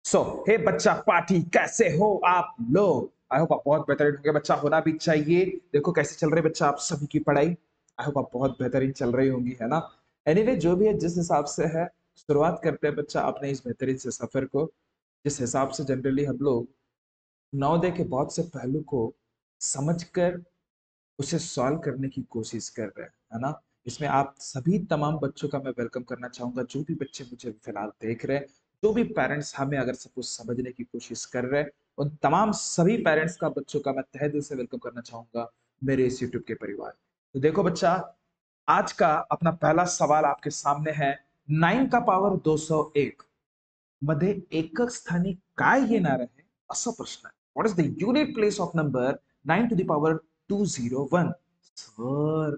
So हे बच्चा party, कैसे हो आप लोग? आई होप आप बहुत बेहतरीन होंगे। बच्चा होना भी चाहिए। देखो कैसे चल रहे बच्चा आप सभी की पढ़ाई। आई होप आप बहुत बेहतरीन चल रही होंगी, है ना? एनीवे जो भी है जिस हिसाब से है, शुरुआत करते हैं बच्चा अपने इस बेहतरीन से सफर को। जिस हिसाब से जनरली हम लोग नवोदय के बहुत से पहलू को समझकर उसे सॉल्व करने की कोशिश कर रहे हैं, है ना? इसमें आप सभी तमाम बच्चों का मैं वेलकम करना चाहूंगा, जो भी बच्चे मुझे फिलहाल देख रहे हैं, जो भी पेरेंट्स हमें अगर सब कुछ समझने की कोशिश कर रहे हैं, उन तमाम सभी पेरेंट्स का बच्चों का मैं तहे दिल से वेलकम करना चाहूंगा मेरे इस यूट्यूब के परिवार। तो देखो बच्चा, आज का अपना पहला सवाल आपके सामने है। 9 का पावर 201 मध्ये एकक स्थानी काय येणार आहे, असा प्रश्न आहे। What is the unit place of number 9 to the power 201? Sir,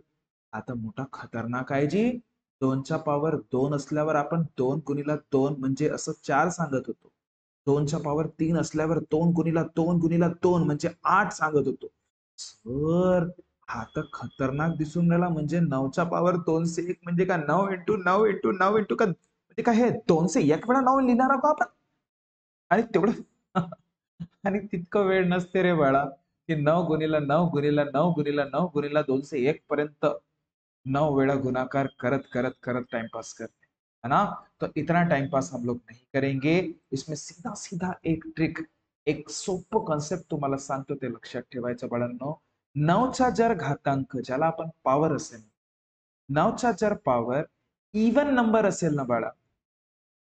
आता मोठा खतरनाक आहे जी। 2च्या पॉवर 2 असल्यावर आपण 2 गुणिला 2 म्हणजे असं 4 सांगत होतो। 2च्या पॉवर 3 असल्यावर 2 गुणिला 2 गुणिला 2 म्हणजे 8 सांगत होतो। सर, हा तर खतरनाक दिसून राहिला। म्हणजे 9च्या पॉवर 201 म्हणजे का 9 इंटू 9 इंटू 9 इंटू का, म्हणजे काय हे 2 से 1 वेळा 9 लिहिणार आहोत का आपण? आणि तेवढं आणि तितकं वेळ नसते रे बाळा, की 9 गुणिला 9 गुणिला 9 गुणिला 9 गुणिला 201 पर्यंत 9 वेळा गुणाकार करत करत करत टाइम पास करते, है ना? तो इतना टाइम पास हम लोग नहीं करेंगे। इसमें सीधा सीधा एक ट्रिक, एक सोपं कॉन्सेप्ट तुम्हाला सांगतो, ते लक्षात ठेवायचं बाळांनो। 9चा जर घातांक, ज्याला आपण पॉवर असेल, 9चा जर पॉवर इवन नंबर असेल ना बाळा,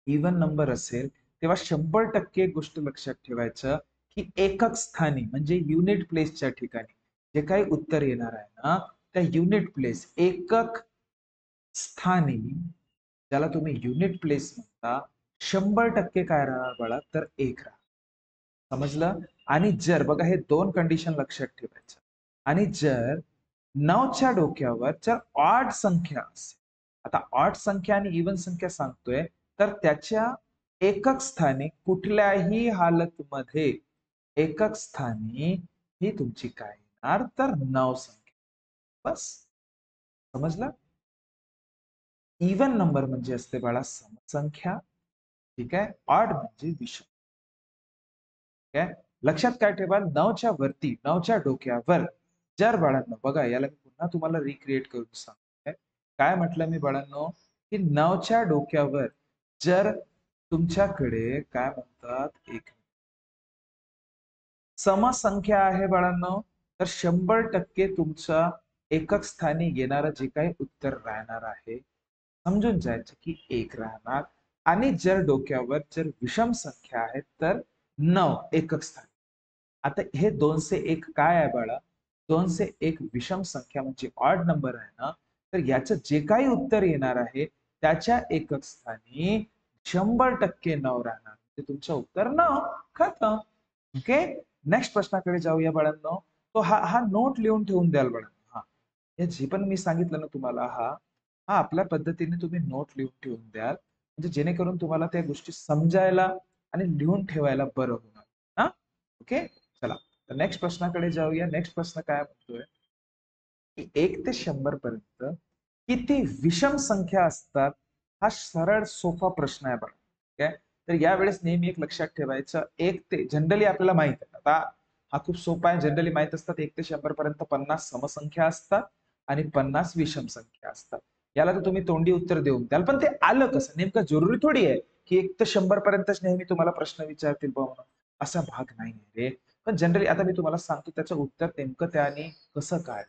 इवन नंबर असेल, तेव्हा 100% एक गोष्ट लक्षात ठेवायचं, की एकक स्थानी म्हणजे युनिट प्लेसच्या ठिकाणी जे काही उत्तर येणार आहे ना, त्या युनिट प्लेस, एकक स्थानी, ज्याला तुम्ही युनिट प्लेस म्हणता, 100% काय राहणार बाळा, तर 1 राहणार। समजलं? आणि जर बघा, हे 2 कंडिशन लक्षात ठेवायचं। आणि जर 9च्या डोक्यावर जर ऑड संख्या असेल, आता ऑड संख्या आणि इवन संख्या सांगतोय, तर त्याच्या एकक स्थानी कुठल्याही हालतमध्ये एकक स्थानी ही तुमची काय येणार, तर 9 संख्या। बस, समजलं? इवन नंबर म्हणजे असते बाळा समसंख्या, ठीक आहे? ऑड म्हणजे विषम, ठीक आहे? लक्षात काय ठेवा, 9च्या वरती, 9च्या डोक्यावर जर बाळांनो, बघा याला मी पुन्हा तुम्हाला रिक्रिएट करून सांगतोय। काय म्हटलं मी बाळांनो, की 9च्या डोक्यावर जर तुमच्याकडे काय म्हणतात, एक समसंख्या आहे बाळांनो, तर 100% तुमच्या एकक स्थानी येणारं जे काही उत्तर राहणार आहे, समजून जायचं की 1 राहणार। आणि जर डोक्यावर जर विषम संख्या आहे, तर 9 एकक स्थानी। आता हे 2 से 1 काय आहे बाळा? 2 से 1 विषम संख्या म्हणजे ऑड नंबर आहे ना, तर याचं जे काही उत्तर येणार आहे, त्याच्या एकक स्थानी 100% 9 राहणार। ते तुमचं उत्तर 9 खतम। ओके, नेक्स्ट प्रश्नाकडे जाऊया बाळांनो। तो हा हा नोट लिहून ठेवून द्याल बाळांनो। हा, हे जे पण मी सांगितलं ना तुम्हाला, हा हा आपल्या पद्धतीने तुम्ही नोट लिहून ठेवून द्याल, म्हणजे जेणेकरून तुम्हाला त्या गोष्टी समजायला आणि लिहून ठेवायला बरं होणार। हा, ओके, चला तर नेक्स्ट प्रश्नाकडे जाऊया। नेक्स्ट प्रश्न काय म्हणतोय, की 1 ते 100 पर्यंत किती विषम संख्या असतात? हा सरळ सोपा प्रश्न आहे बघा, ठीक आहे? तर यावेळेस नेहमी एक लक्षात ठेवायचं, 1 ते जनरली आपल्याला माहित आहे, आता हा खूप सोपा आहे, जनरली माहित असतात 1 ते 100 पर्यंत 50 समसंख्या असतात आणि 50 विषम संख्या असतात। याला तर तुम्ही तोंडी उत्तर देऊन द्याल, पण ते आलं कसं नेमकं, जरुरी थोडी आहे की 1 ते 100 पर्यंतच नेहमी तुम्हाला प्रश्न विचारतील बा म्हणून, असा भाग नाही रे। पण जनरली आता मी तुम्हाला सांगतो त्याचं उत्तर नेमकं त्याने कसं काय।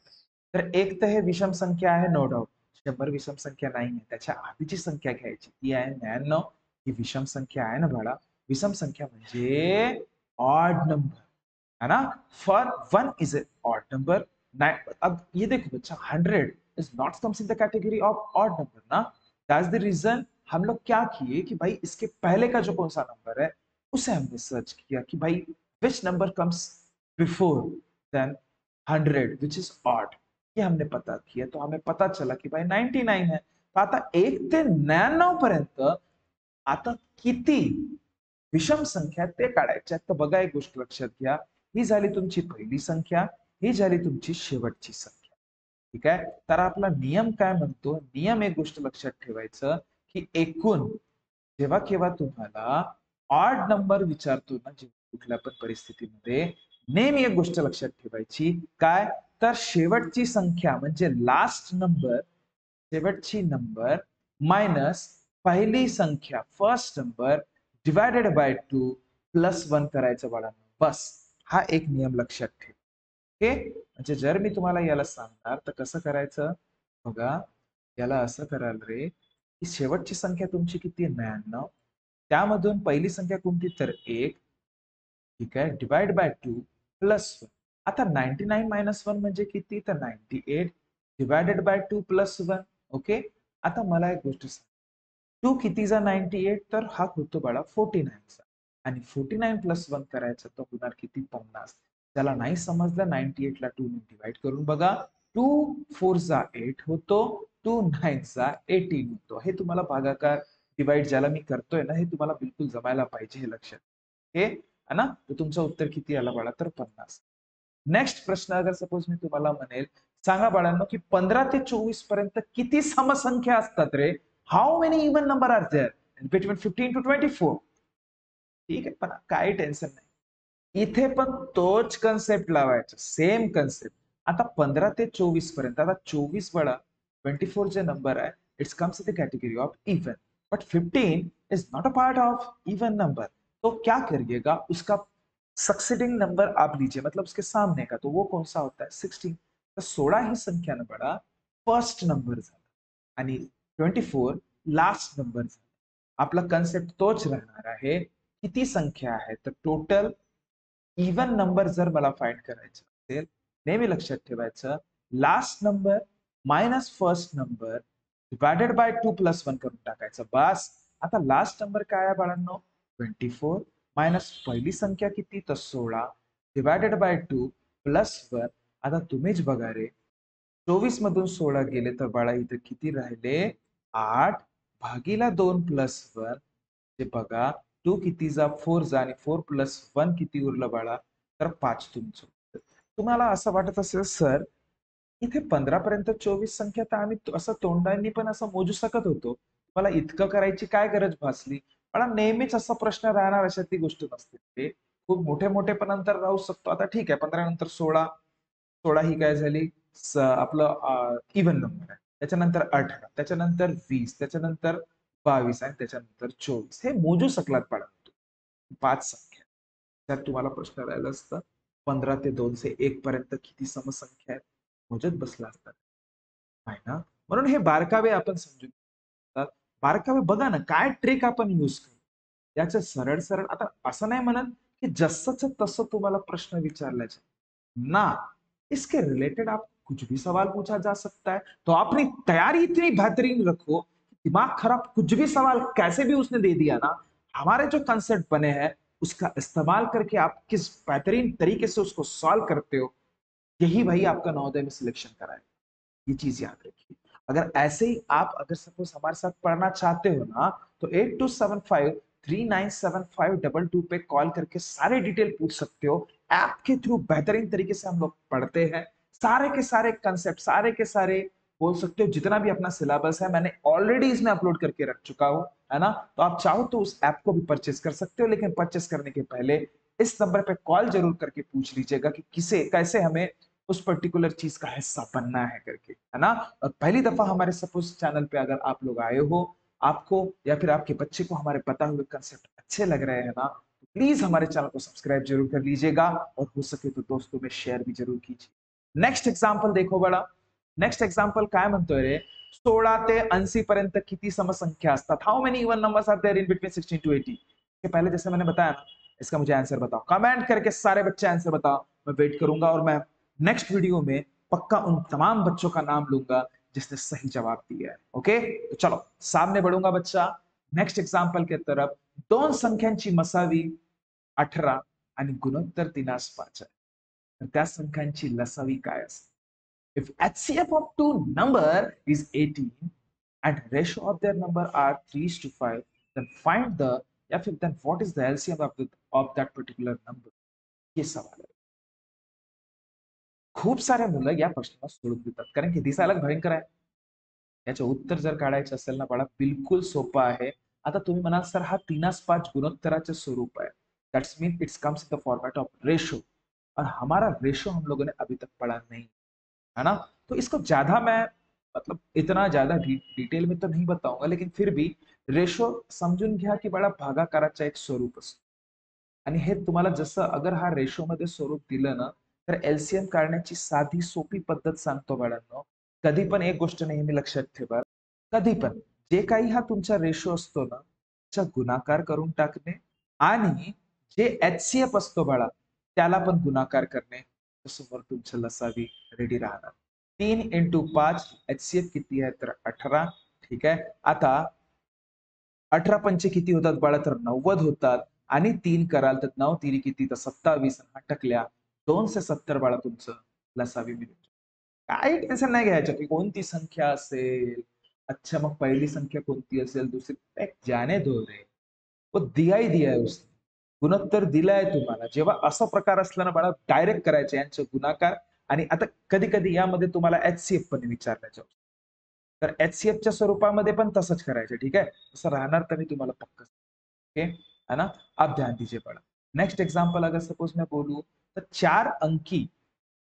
तर 1 तर हे विषम संख्या आहे, नो डाऊट। 100 विषम संख्या नाहीये, त्याच्या आधीची संख्या घ्यायची, ती आहे 99। ही विषम संख्या आहे ना बाळा, विषम संख्या म्हणजे ऑड नंबर, है ना? For 1 is a odd number. अब ये देखो बच्चा, 100 is not comes in the category of odd number ना। दैट्स द रीजन हम लोग क्या किए कि भाई इसके पहले का जो कौन सा नंबर है, उसे हमने सर्च किया कि भाई which number comes before than 100 which is odd. ये हमने पता किया, तो हमें पता चला की भाई 99 है। तो आता 1 ते 99 पर्यंत आता किती विषम संख्या ते काढायच्या। तर बघा, एक गोष्ट लक्षात घ्या, ही झाली तुमची पहिली संख्या, ही झाली तुमची शेवटची संख्या, ठीक आहे? तर आपला नियम काय म्हणतो, नियम एक गोष्ट लक्षात ठेवायचं, की एकूण जेव्हा केव्हा तुम्हाला ऑड नंबर विचारतो ना कुठल्या पण परिस्थितीमध्ये, नेहमी एक गोष्ट लक्षात ठेवायची, काय तर शेवटची संख्या म्हणजे लास्ट नंबर, शेवटची नंबर मायनस पहिली संख्या first number divided by 2 plus 1 करायचं बाळांनो. बस हा एक नियम लक्षात ठेव. ओके, म्हणजे जर मी तुम्हाला याला सांगणार तर कसं करायचं बघा, याला असं कराल रे की शेवटची संख्या तुमची किती आहे 99, त्यामधून पहिली संख्या कोणती तर 1, ठीक आहे, डिवाइड बाय 2 प्लस 1. आता 99 मायनस 1 म्हणजे किती तर 98 डिवायडेड बाय 2 प्लस 1. ओके, आता मला एक गोष्ट सांग, 2 कितीचा 98 तर हा होतो बाळा 49चा, आणि 49 प्लस 1 करायचं तर होणार किती 50. त्याला नाही समजलं 98 ला 2 ने डिवाइड करून बघा, 2 4 जा 8 होतो, 2 9 जा 18 होतो. हे तुम्हाला भागाकार डिवाइड ज्याला मी करतोय ना, हे तुम्हाला बिलकुल जमायला पाहिजे, हे लक्षात. हे है ना, तर तुमचं उत्तर किती आलं बाळा तर 50. नेक्स्ट प्रश्न, अगर सपोज मी तुम्हाला म्हणेल, सांगा बाळांनो की 15 ते 24 पर्यंत किती समसंख्या असतात रे? How many even number are there between 15 to 24? ठीक आहे, पण काही टेन्शन नाही, इथे पण तोच कन्सेप्ट लावायचा, सेम कन्सेप्ट. आता 15 ते 24 पर्यंत, आता 24 बड़ा 24 जे नंबर है, it's comes in the category of even, but 15 is not a part of even number. तो क्या करिएगा, उसका सक्सीडिंग नंबर आप लीजिए, मतलब उसके सामने का, तो वो कौन सा होता है 16. तर 16 ही संख्या न बड़ा फर्स्ट नंबर झाला आणि 24 लास्ट नंबर झाला. आपला कन्सेप्ट तोच राहणार आहे. किती संख्या आहे तर टोटल इवन नंबर जर मला फाइंड करायचं असेल, नेहमी लक्षात ठेवायचं, last number minus first number divided by 2 plus 1 करून टाकायचं बस. आता लास्ट नंबर काय आहे बाळांनो 24 मायनस पहिली संख्या किती तर 16 डिवायडेड बाय 2 प्लस 1. आता तुम्हीच बघा रे, 24 मधून 16 गेले तर बाळा इथे किती राहिले 8 भागीला 2 प्लस 1. ते बघा 2 किती जा 4 जा आणि 4 प्लस 1 किती उरलं बाळा तर 5 तुमचं. तुम्हाला असं वाटत असेल सर इथे 15 पर्यंत 24 संख्या तर आम्ही असं तोंडांनी पण असं मोजू शकत होतो, मला इतकं करायची काय गरज भासली? मला नेहमीच असा प्रश्न राहणार, अशातली गोष्ट नसते ते, खूप मोठे मोठे पण अंतर राहू शकतो. आता ठीक आहे, 15 नंतर 16, 16 ही काय झाली आपलं इव्हन नंबर आहे, त्याच्यानंतर 18, त्याच्यानंतर 20, त्याच्यानंतर 22 आणि त्याच्यानंतर 24, हे मोजू शकलात बाळा. 5 संख्या. त्यात तुम्हाला प्रश्न राहिला असता 15 ते 201 पर्यंत किती समसंख्या आहेत, मोजत बसला असतात, आहे ना. म्हणून हे बारकावे आपण समजून घेतात. बारकावे बघा ना, काय ट्रिक आपण यूज करू, याचं सरळ सरळ. आता असं नाही म्हणत की जसंच तसं तुम्हाला प्रश्न विचारल्याचे ना, इसके रिलेटेड आप कुछ भी सवाल पूछा जा सकता है, तो अपनी तैयारी इतनी बेहतरीन रखो, दिमाग खराब कुछ भी सवाल कैसे भी उसने दे दिया ना, हमारे जो कंसेप्ट बने हैं उसका इस्तेमाल करके आप किस बेहतरीन तरीके से उसको सॉल्व करते हो, यही भाई आपका नवोदय में सिलेक्शन कराए, ये चीज याद रखिए. अगर ऐसे ही आप अगर सपोज हमारे साथ पढ़ना चाहते हो ना, तो 8275 3975 पे कॉल करके सारे डिटेल पूछ सकते हो. ऐप के थ्रू बेहतरीन तरीके से हम लोग पढ़ते हैं, सारे के सारे कंसेप्ट, सारे के सारे बोल सकते हो, जितना भी अपना सिलेबस है मैंने ऑलरेडी इसमें अपलोड करके रख चुका हूं, है ना. तो आप चाहो तो उस ऐप को भी परचेस कर सकते हो, लेकिन परचेस करने के पहले इस नंबर पे कॉल जरूर करके पूछ लीजिएगा कि किसे कैसे हमें उस पर्टिकुलर चीज का हिस्सा बनना है करके, है ना. और पहली दफा हमारे सपोज चैनल पे अगर आप लोग आए हो, आपको या फिर आपके बच्चे को हमारे बताए हुए कंसेप्ट अच्छे लग रहे हैं ना, तो प्लीज हमारे चैनल को सब्सक्राइब जरूर कर लीजिएगा, और हो सके तो दोस्तों में शेयर भी जरूर कीजिए. नेक्स्ट एग्जाम्पल देखो बड़ा. नेक्स्ट एग्जाम्पल काय म्हणतोय रे, 16 ते 80 पर्यंत किती समसंख्या असतात, how many even numbers are there in between 16 to 80? इसके पहले जैसे मैंने बताया ना, इसका मुझे आंसर बताओ, कमेंट करके सारे बच्चे आंसर बताओ, मैं वेट करूंगा, और मैं नेक्स्ट वीडियो में पक्का उन तमाम बच्चों का नाम लूंगा जिसने सही जवाब दिया है. ओके, तो चलो सामने बढ़ूंगा बच्चा नेक्स्ट एग्जाम्पल के तरफ. दोन संख्यांची मसावी 18 आणि गुणोत्तर 3:5 आहे, तर त्या संख्यांची लसावी काय असते? If HCF of two number is 18 and ratio of their number are 3:5, then find the, या फिर then what is the LCM of that particular number? हे सवाल आहे. खूप सारे मुलं या प्रश्नाला सोडून देतात, कारण की दिसायला भयंकर आहे. याचे उत्तर जर काढायचे असेल ना बाळा, बिलकुल सोपं आहे. आता तुम्ही म्हणाल सर हा 3:5 गुणोत्तराचे स्वरूप है, that's mean it's comes in the format of ratio, और हमारा रेशो हम लोगों ने अभी तक पढ़ा नहीं है ना। तो इसको ज्यादा मैं मतलब इतना ज्यादा डिटेल में तो नहीं बताऊंगा, लेकिन फिर भी रेशो समजून घ्या की बडा भागाकाराचा एक स्वरूप असतो, आणि हे तुम्हाला जसं अगर हा रेशो मध्ये स्वरूप दिलं ना, तर एलसीएम काढण्याची साधी सोपी पद्धत सांगतो बाळांनो. कधी पण एक गोष्ट नेहमी लक्षात ठेवा, कधी पण जे काही हा तुमचा रेशो असतो ना, त्याचा गुणाकार करून टाकणे आणि जे एचसीएफ असतो बाळा, त्याला पण गुणाकार करणे, समोर तुमचं लसावी रेडी राहणार. 3 × 5 एचसीएफ किती आहे तर 18. ठीक आहे. आता 18 पंचे किती होतात बाळा तर 90 होतात, आणि 3 कराल तर 9 तिरी किती तर 27, टकल्या 270 बाळा तुमचं लसावी मिळून. काही टेन्शन नाही घ्यायचं की कोणती संख्या असेल. अच्छा मग पहिली संख्या कोणती असेल, दुसरी जाने दो रे, वो दिया ही दिया है उसने, गुणोत्तर दिलाय तुम्हाला. जेव्हा असा प्रकार असला ना बाळा, डायरेक्ट करायचे यांचे गुणाकार. आणि आता कधी कधी यामध्ये तुम्हाला एचसीएफ पण विचारण्याचं, तर एचसीएफच्या स्वरूपामध्ये पण तसंच करायचं. ठीक आहे, तसं राहणार तर मी तुम्हाला पक्क. ओके है ना. आप ध्यान दीजिए बड़ा. नेक्स्ट एग्जाम्पल अगर सपोज मैं बोलू तर 4 अंकी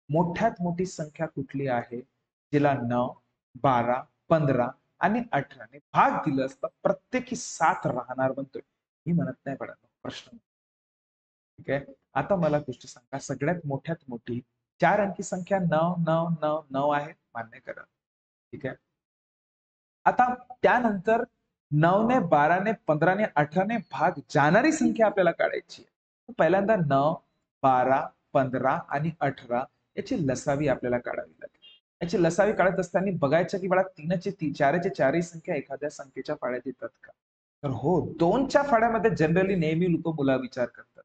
मोठ्यात मोठी संख्या कुठली आहे, जिला 9, 12, 15 आणि 18 ने भाग दिलं असता प्रत्येकी 7 राहणार म्हणतोय. मी म्हणत नाही पडा प्रश्न. ठीक आहे. आता मला गोष्ट सांगा, सगळ्यात मोठ्यात मोठी 4 अंकी संख्या 9, 9, 9, 9 आहे, मान्य करा. ठीक आहे. आता त्यानंतर 9 ने 12 ने 15 ने 18 ने भाग जाणारी संख्या आपल्याला काढायची आहे. पहिल्यांदा 9, 12, 15 आणि 18 याची लसावी आपल्याला काढावी लागेल. याची लसावी काढत असताना बघायचं की बाळा 4चे चारही संख्या एखाद्या संख्येच्या फाळ्यात येतात का. तर हो, 2च्या फाळ्यामध्ये जनरली नेहमी लोक मुला विचार करतात.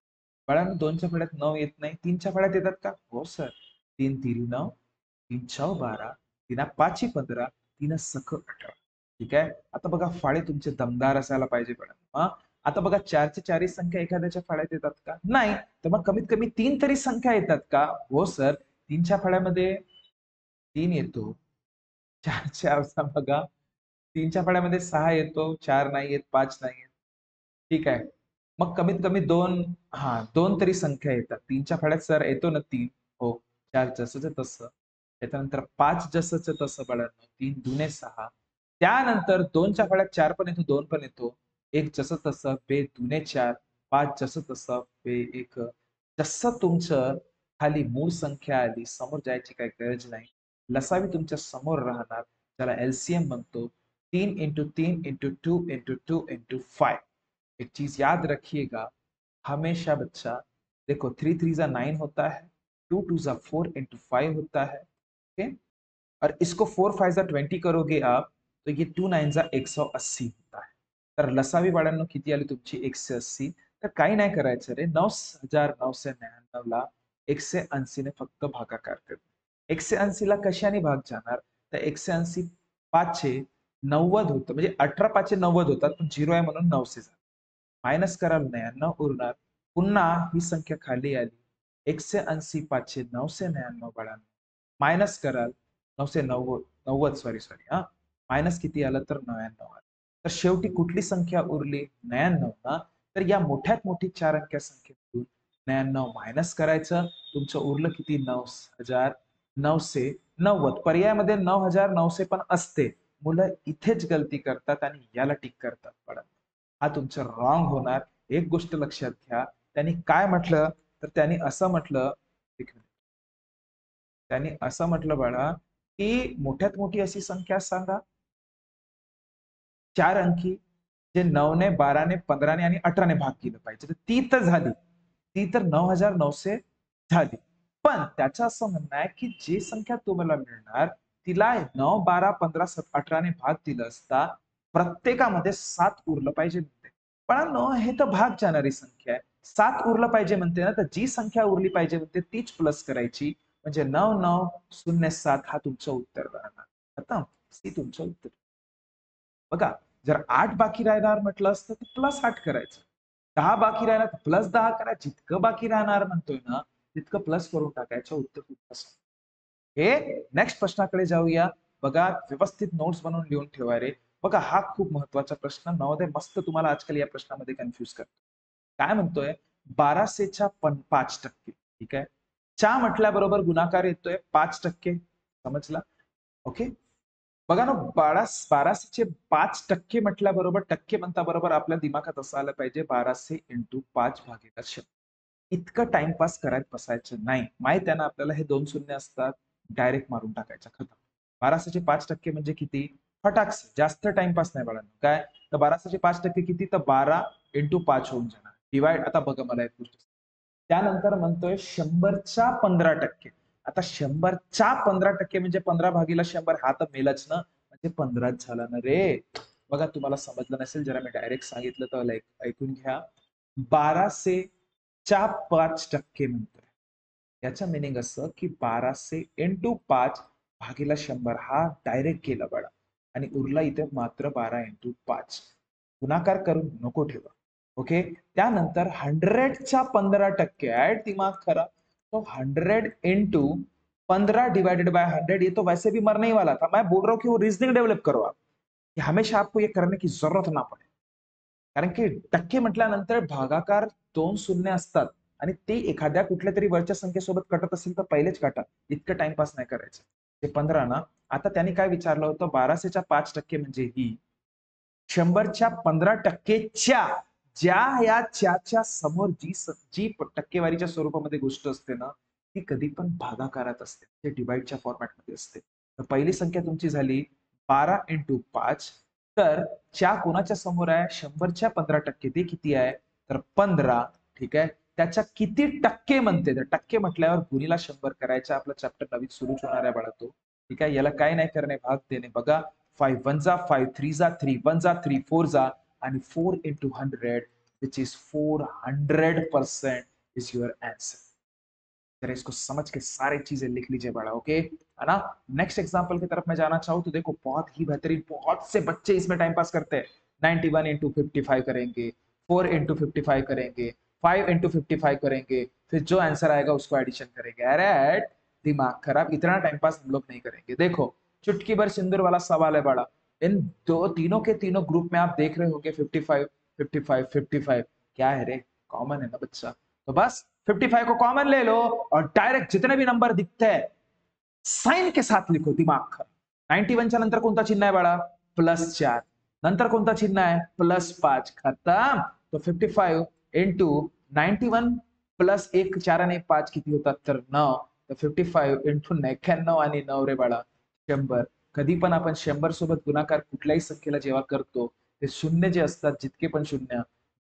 बाळांनो 2च्या फाळ्यात 9 येत नाही, 3च्या फाळ्यात येतात का. हो सर, 3 तिरी 9, 3 छौ 12, 3 पाची 15, 3 सख 18. ठीक आहे. आता बघा फाळे तुमचे दमदार असायला पाहिजे पण. आता बघा 4ची चारही संख्या एखाद्याच्या फाळ्यात येतात का. नाही. तर मग कमीत कमी 3 तरी संख्या येतात का. हो सर, 3च्या फाळ्यामध्ये 3 येतो. 4च्या अवस्था बघा, 3च्या फाळ्यामध्ये 6 येतो, 4 नाही येत, 5 नाही येत. ठीक आहे. मग कमीत कमी 2, 2 तरी संख्या येतात. 3च्या फाळ्यात सर येतो ना 3. हो. 4 जसंच तसं. त्याच्यानंतर 5 जसंच तसं बाळांनो, 3 दुने 6. त्यानंतर 2च्या फाळ्यात 4 पण येतो, 2 पण येतो. 1 जसं तसं, बे दुने 4, 5 जसं तसं, बे 1. जसं तुमचं खाली मूळ संख्या आली, समोर जायची काही गरज नाही. लसावी तुमच्या समोर राहणार, त्याला एलसीएम म्हणतो. 3 × 3 × 2 × 2 × 5. एक चीज याद रखिएगा, हमेशा बच्चा, देखो 3 3 जा 9 होता है, 2 2 जा 4 × 5 होता है. ओके. और इसको 4 5 जा 20 करोगे आप, तो ये 2 9 जा 180 होता है. तर लसावी बाळांनो किती आली तुमची 180. तर काही नाही करायचं रे, 9999 ला 180 ने फक्त भागाकार कर. 180 ला कशाने भाग जाणार, तर 180 5 90 होतं, म्हणजे 18 5 90 होतात, पण 0 आहे म्हणून 900 झालं. मायनस कराल 99 उरणार. पुन्हा ही संख्या खाली आली, 180 5 999 बाळांनो. मायनस कराल 990 सॉरी हा, मायनस किती आलं तर 99 आलं. तर शेवटी कुठली संख्या उरली 99 ना. तर या मोठ्यात मोठी 4 अंक्या संख्येतून 99 मायनस करायचं, तुमचं उरलं किती 9990. पर्यायामध्ये 9900 पण असते. मुलं इथेच गलती करतात आणि याला टिक करतात बाळा. हा तुमचं रॉंग होणार. एक गोष्ट लक्षात घ्या, त्यांनी काय म्हटलं तर त्यांनी असं म्हटलं, एक मिनिट, त्यांनी असं म्हटलं बाळा की मोठ्यात मोठी अशी संख्या सांगा 4 अंकी, जे 9 ने 12 ने 15 ने आणि 18 ने भाग केलं पाहिजे. तर ती तर झाली, ती तर 9900 झाली. पण त्याचं असं म्हणणं आहे की जी संख्या तुम्हाला मिळणार तिला 9 12 15 18 ने भाग दिलं असता प्रत्येकामध्ये 7 उरलं पाहिजे म्हणते. पण हे तर भाग जाणारी संख्या आहे. 7 उरलं पाहिजे म्हणते ना, तर जी संख्या उरली पाहिजे म्हणते तीच प्लस करायची, म्हणजे 9907 हा तुमचं उत्तर राहणार. आता सी तुमचं उत्तर. बघा, जर 8 बाकी राहणार म्हटलं असतं तर +8 करायचं. 10 बाकी राहणार तर +10 करा. जितकं बाकी राहणार म्हणतोय ना, तितकं प्लस करून टाकायचं. उत्तर कुठलं हे नेक्स्ट प्रश्नाकडे जाऊया. बघा, व्यवस्थित नोट्स बनवून लिहून ठेवा रे. बघा हा खूप महत्वाचा प्रश्न नवोदय मस्त तुम्हाला आजकाल या प्रश्नामध्ये कन्फ्युज करतो. काय म्हणतोय 1200च्या 5%. ठीक आहे. च्या म्हटल्याबरोबर गुणाकार येतोय 5%. समजला? ओके. बघा ना 1200चे 5% म्हटल्याबरोबर टक्के म्हणता बरोबर आपल्या दिमागात असं आलं पाहिजे 1200 इंटू 5/100. इतकं टाइमपास करत बसायचं नाही. माहित आहे ना आपल्याला हे 2 शून्य असतात डायरेक्ट मारून टाकायचं खतम. 1200चे 5% म्हणजे किती? फटाक्स जास्त टाइमपास नाही बाळांनो. काय तर 1200चे 5% किती तर 12 इंटू 5 होऊन जाणार. डिवाइड आता बघा मला एक गोष्ट. त्यानंतर म्हणतोय 100च्या 15%. आता 100च्या 15% म्हणजे 15/100 हा तर मेलच ना म्हणजे 15च झाला ना रे. बघा तुम्हाला समजलं नसेल जरा मी डायरेक्ट सांगितलं तर ऐकून घ्या. 1200च्या 5% म्हणतोय. याचं मिनिंग असं की 1200 इंटू 5/100 हा डायरेक्ट केला बडा आणि उरला इथे मात्र 12 इंटू 5. गुणाकार करून नको ठेवा. ओके. त्यानंतर 100च्या 15% ऍड दिमाग खरा तो 100 इंटू 15 डिवाइडेड बाय 100 ये तो वैसे भी मरने ही वाला था. मैं बोल रहा हूं कि वो रीजनिंग डेवलप करो आप कि हमेशा आपको ये करने की जरूरत ना पडे. कारण की टक्के म्हटल्यानंतर भागाकार 2 शून्य असतात आणि ते एखाद्या कुठल्या तरी वरच्या संख्येसोबत कटत असेल तर पहिलेच काटा. इतकं टाइमपास नाही करायचं. ते 15 ना आता त्यांनी काय विचारलं होतं 1200च्या 5% म्हणजे ही 100च्या 15%च्या ज्या या च्या समोर जी टक्केवारीच्या स्वरूपामध्ये गोष्ट असते ना ती कधी पण भागाकारात असते ते डिवाइडच्या फॉर्मॅटमध्ये असते. तर पहिली संख्या तुमची झाली 12 इंटू 5. तर च्या कोणाच्या समोर आहे 100च्या 15% ते किती आहे तर 15. ठीक आहे. त्याच्या किती टक्के म्हणते तर टक्के म्हटल्यावर गुणीला 100 करायचा आपला चॅप्टर नवीन सुरूच होणार आहे बाळा तो. ठीक आहे. याला काय नाही करणे भाग देणे बघा 5 1 जा 5 3 जा 3 1 जा 3 4 जा and 4 into 100 which is 400% is your answer. जरा इसको समझ के सारी चीजें लिख लीजिए बड़ा. ओके है ना. नेक्स्ट एग्जांपल की तरफ मैं जाना चाहूँ तो देखो बहुत ही बेहतरीन बहुत से बच्चे इसमें टाइम पास करते हैं. 91 इंटू 55 करेंगे 4 इंटू 55 करेंगे 5 इंटू 55 करेंगे फिर जो आंसर आएगा उसको एडिशन करेंगे. अरे दिमाग खराब इतना टाइम पास हम लोग नहीं करेंगे. देखो चुटकी भर सिंदूर वाला सवाल है बड़ा. इन दो तीनों के तीनों ग्रुप में आप देख रहे होंगे 55 55 55 क्या है रे कॉमन है ना बच्चा. तो बस 55 को कॉमन ले लो और डायरेक्ट जितने भी नंबर दिखते हैं साइन के साथ लिखो दिमाग खराब. 91च्या नंतर कोणता चिन्ह आहे बाळा +4. नंतर कोणता चिन्ह आहे +5. खतम. तो 55 इंटू 91 प्लस 1 4 आणि 5 किती होतात तर 9. तर 55 इंटू 91 आणि 9 रे बाळा 100. कधी पण आपण 100 सोबत गुणाकार कुठल्याही संख्येला जेव्हा करतो ते शून्य जे असतात जितके पण शून्य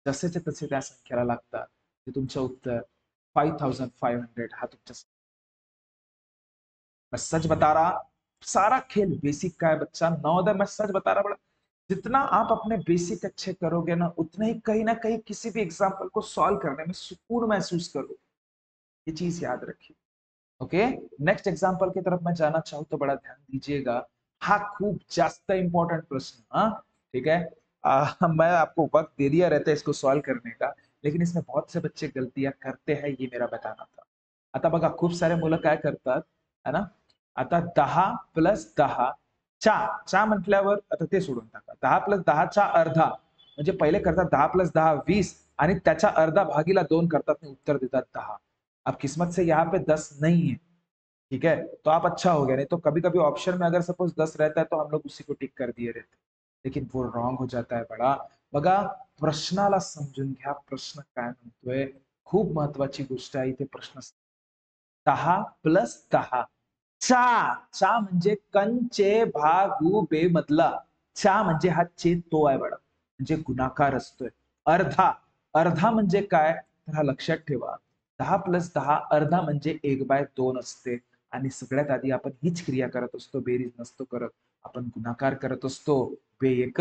जसेचे तसे त्या संख्येला लागतात. ते तुमचं उत्तर 5500 हा तुमचा. मैं सच बता रहा सारा खेल बेसिक का है बच्चा. नवोदय मैं सच बता रहा बड़ा जितना आप अपने बेसिक अच्छे करोगे ना कहीं किसी भी एग्जाम्पल को सॉल्व करने में सुकून महसूस करोगे. ये चीज याद रखिए. ओके. नेक्स्ट एग्जाम्पल की तरफ मैं जाना चाहूँ तो बड़ा ध्यान दीजिएगा. हा खूप जास्त इंपॉर्टेंट प्रश्न. हाँ ठीक है. मैं आपको वक्त दे दिया रहता है इसको सॉल्व करने का लेकिन इसमें बहुत से बच्चे गलतियां करते हैं ये मेरा बताना था. आता बघा खूप सारे मुलं काय करतात है ना. आता 10 + 10 चा म्हटल्यावर आता ते सोडून टाका. 10 + 10 अर्धा म्हणजे पहिले करतात 10 + 10 20 आणि त्याच्या अर्धा भागीला 2 करतात आणि उत्तर देतात 10. अब किस्मत से यहाँ पे 10 नहीं है. ठीक है. तो आप अच्छा हो गया. नहीं तो कभी कभी ऑप्शन में अगर सपोज 10 रहता है तो हम लोग उसी को टिक कर दिए रहते. लेकिन वो रॉन्ग हो जाता है बड़ा. बघा प्रश्नाला समजून घ्या. प्रश्न काय म्हणतोय. खूप महत्वाची गोष्ट आहे इथे प्रश्न. 10 + 10 चा म्हणजे कंचे भागू बे मधला. चा म्हणजे हा छेद तो आहे बडा म्हणजे गुणाकार असतोय. अर्धा अर्धा म्हणजे काय तर हा लक्षात ठेवा. 10 + 10 अर्धा म्हणजे 1/2 असते आणि सगळ्यात आधी आपण हीच क्रिया करत असतो. बेरीज नसतो करत. आपण गुणाकार करत असतो. बे एक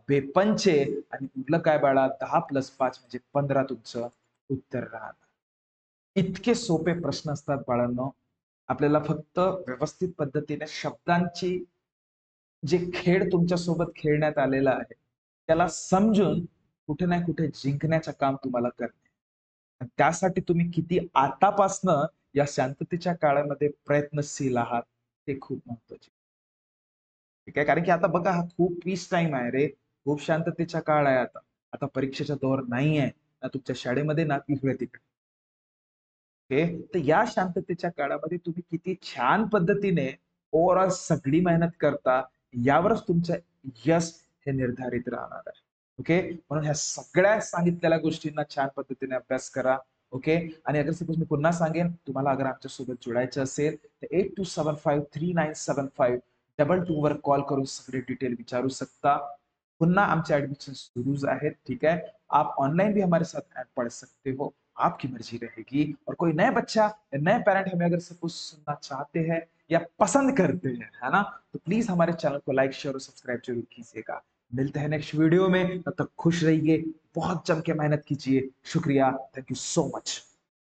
बे पंचे आणि उरलं काय बाळा 10 + 5 म्हणजे 15 तुमचं उत्तर राहणार. इतके सोपे प्रश्न असतात बाळांनो. आपल्याला फक्त व्यवस्थित पद्धतीने शब्दांची जे खेळ तुमच्या सोबत खेळण्यात आलेला आहे त्याला समजून कुठे ना कुठे जिंकण्याचं काम तुम्हाला करणे. त्यासाठी तुम्ही किती आतापासनं या शांततेच्या काळामध्ये प्रयत्नशील आहात ते खूप महत्वाचे. ठीक आहे. कारण की आता बघा हा खूप पीस टाइम आहे रे, खूप शांततेचा काळ आहे आता. आता परीक्षेचा दौर नाही आहे ना तुमच्या शाळेमध्ये ना इकडे तिकडे. ओके, तर या शांततेच्या काळामध्ये तुम्ही किती छान पद्धतीने ओव्हरऑल सगळी मेहनत करता, यावरच तुमचं यश हे निर्धारित राहणार आहे. ओके, म्हणून ह्या सगळ्या सांगितलेल्या गोष्टींना छान पद्धतीने अभ्यास करा. ओके, आणि अगर सपोज मी पुन्हा सांगेन, तुम्हाला अगर आमच्यासोबत जोडायचं असेल तर 8275397522 वर कॉल करून सगळे डिटेल विचारू शकता. पुन्हा आमचे ऍडमिशन सुरू आहेत. ठीक है, आप ऑनलाइन भी हमारे साथ ऐड पढ़ सकते हो, आपकी मर्जी रहेगी। और कोई नए बच्चा या नए पेरेंट हमें अगर सब कुछ सुनना चाहते हैं या पसंद करते हैं, है ना, तो प्लीज हमारे चैनल को लाइक शेयर और सब्सक्राइब जरूर कीजिएगा। मिलते हैं नेक्स्ट वीडियो में, तब तक खुश रहिए, बहुत जम के मेहनत कीजिए। शुक्रिया, थैंक यू सो मच।